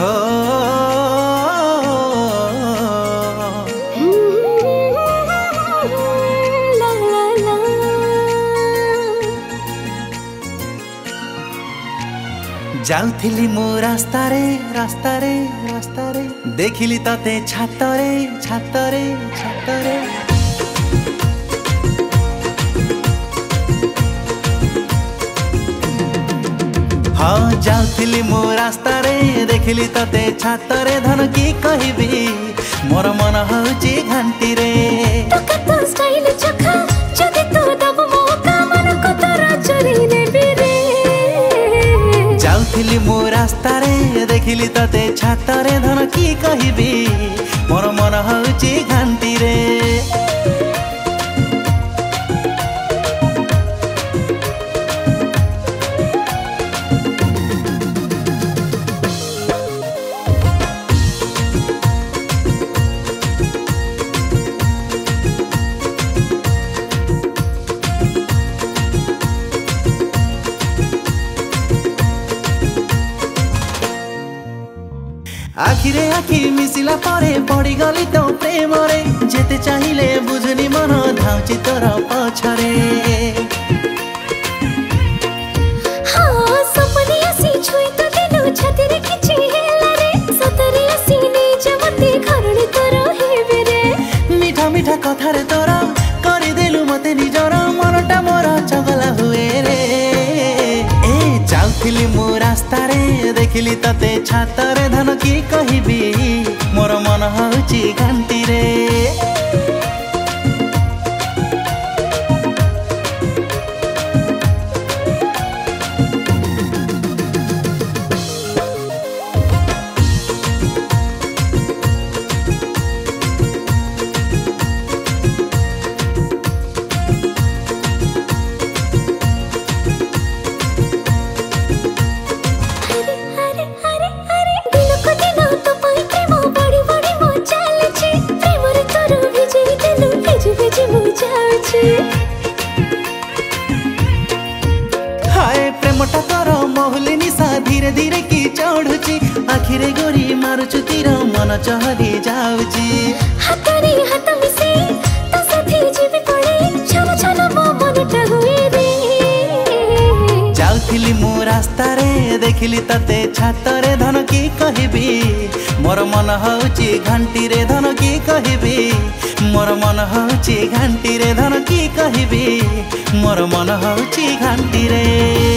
हो जाउथिली मो रास्तारे रास्तारे रास्तारे देखिली तते छातरे छातरे छातरे हाँ जाउथिली मो रास्तारे देखिली तते छातरे धन की कहबी मोर मन हउची घंटी रे तो स्टाइल चखा जदि तो दब मौका मन को तोरा चोरी नेबी रे जाउथिली मो रास्तारे देखिली तते छातरे धन की कहबी मोर मन हउची घंटी रे आखिरे आखि मिसिला परे पड़ी गली तो प्रेम रे जेते चाहिए बुझनी मन धाउची तोर पछरे हाँ सपने आसी छुई तो दिलो छातीरे किछि हेला रे सतरे आसी नै जमते घरणी तोर हेबे रे मीठा मीठा कथा रे तोर करि देलु मते निजर मनटा मोर चगला हुए रे ए जाउथिली मो रास्ता रे देखिली तते छातरे धन की कहबी मोर मन हउची घंटी रे हाय प्रेमटा तोर महुली निशा धीरे धीरे की चढ़ुची आखिरे गोरी मारुचु तीर मन चहली जाउची हातरे हात मिसे तो साथी जीवी पड़े छन छन मो मनटा हुए रे जाउथिली मो रास्ता रे देखिली तते छातरे धन की कहबी मोर मन हउची घंटी रे धन की कहबी मोर मन हउची घंटी रे धन की कहबी मोर मन हउची घंटी रे।